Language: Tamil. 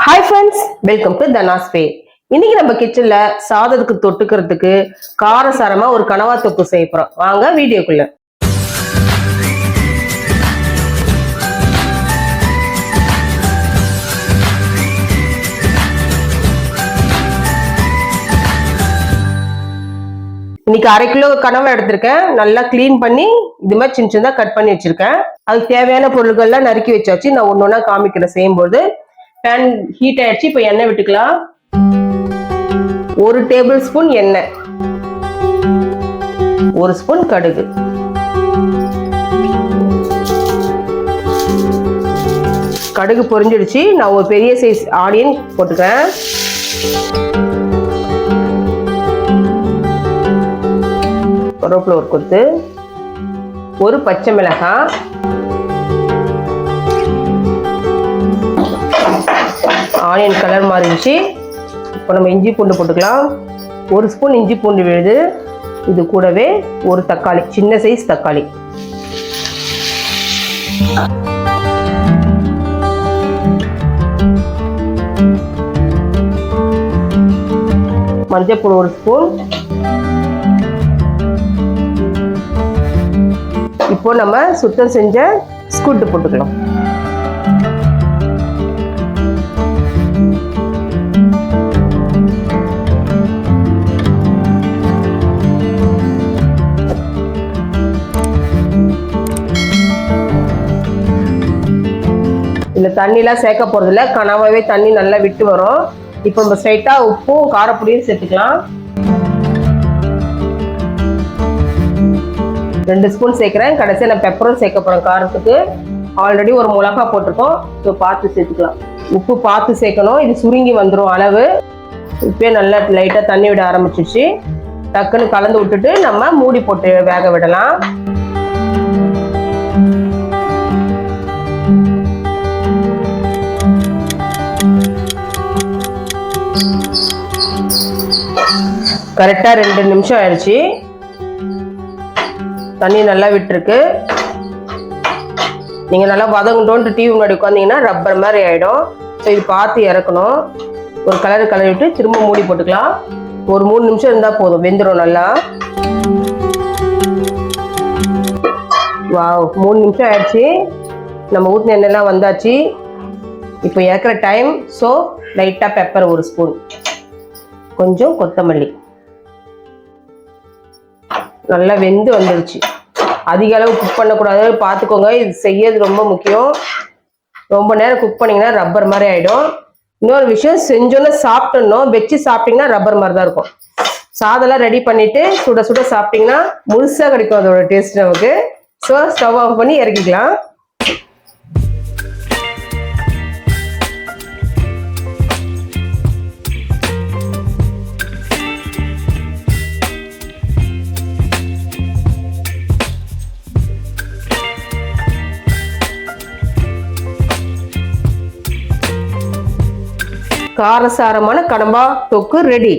Hi friends, welcome to Dana's Way. இன்னைக்கு நம்ம கிச்சன்ல சாதத்துக்கு தொட்டுக்கிறதுக்கு காரசாரமா ஒரு கனவா தொக்கு செய்ய போறோம். வாங்க வீடியோக்குள்ள. இன்னைக்கு 1/2 கிலோ கனவா எடுத்திருக்கேன். நல்லா கிளீன் பண்ணி இது மாதிரி சின்ன சின்னதா கட் பண்ணி வச்சிருக்கேன். அதுக்கு தேவையான பொருட்கள்லாம் நறுக்கி வச்சாச்சு. நான் ஒன்னொன்னா காமிக்கிறேன் செய்யும்போது. பேன் ஹீட் ஆயிடுச்சு. இப்போ எண்ணெய் விட்டுக்கலாம். 1 டேபிள் ஸ்பூன் எண்ணெய், 1 ஸ்பூன் கடுகு, கடுகு பொரிஞ்சிடுச்சு. நான் ஒரு பெரிய சைஸ் ஆனியன் போட்டுக்கிறேன். கருவேப்பிலை ஒரு கொத்து, ஒரு பச்சை மிளகாய், ஆனியன் கலர் மாறிடுச்சு. இப்போ நம்ம இஞ்சி பூண்டு போட்டுக்கலாம். 1 ஸ்பூன் இஞ்சி பூண்டு விழுது. இது கூடவே ஒரு தக்காளி, சின்ன சைஸ் தக்காளி, மஞ்சள் 1 ஸ்பூன். இப்போ நம்ம சுத்தம் செஞ்ச ஸ்குட் போட்டுக்கலாம். இல்லை தண்ணிலாம் சேர்க்க போகிறதில்ல, கனவாவே தண்ணி நல்லா விட்டு வரும். இப்போ நம்ம ஸ்ட்ரைட்டாக உப்பும் காரப்பொடியும் சேர்த்துக்கலாம். 2 ஸ்பூன் சேர்க்குறேன். கடைசியாக நான் பெப்பரும் சேர்க்க போகிறேன் காரத்துக்கு. ஆல்ரெடி ஒரு மிளகா போட்டிருக்கோம். ஸோ பார்த்து சேர்த்துக்கலாம். உப்பு பார்த்து சேர்க்கணும், இது சுருங்கி வந்துடும் அளவு. இப்போயே நல்லா லைட்டாக தண்ணி விட ஆரம்பிச்சிச்சு. டக்குன்னு கலந்து விட்டுட்டு நம்ம மூடி போட்டு வேக விடலாம். கரெக்டா 2 நிமிஷம் ஆயிடுச்சு. தண்ணி நல்லா விட்டுருக்கு. நீங்க நல்லா வதங்கட்டோன்ட்டு டிவி முன்னாடி உட்காந்தீங்கன்னா ரப்பர் மாதிரி ஆயிடும். ஸோ இது பார்த்து இறக்கணும். ஒரு கலர் விட்டு திரும்ப மூடி போட்டுக்கலாம். ஒரு 3 நிமிஷம் இருந்தா போதும், வெந்துடும் நல்லா. வாவ், 3 நிமிஷம் ஆயிடுச்சு. நம்ம ஊற்றின எண்ணெய்லாம் வந்தாச்சு. இப்போ இறக்குற டைம். ஸோ லைட்டாக பெப்பர் 1 ஸ்பூன், கொஞ்சம் கொத்தமல்லி. நல்லா வெந்து வந்துடுச்சு. அதிக அளவு குக் பண்ணக்கூடாது, பார்த்துக்கோங்க. இது செய்யறது ரொம்ப முக்கியம். ரொம்ப நேரம் குக் பண்ணிங்கன்னா ரப்பர் மாதிரி ஆகிடும். இன்னொரு விஷயம், செஞ்சோன்னு சாப்பிட்டணும், வச்சு சாப்பிட்டீங்கன்னா ரப்பர் மாதிரி தான் இருக்கும். சாதெல்லாம் ரெடி பண்ணிட்டு சுட சுட சாப்பிட்டீங்கன்னா முழுசாக கிடைக்கும் அதோட டேஸ்ட் நமக்கு. ஸோ ஸ்டவ் ஆஃப் பண்ணி இறக்கிக்கலாம். காரசாரமான கனவா தொக்கு ரெடி.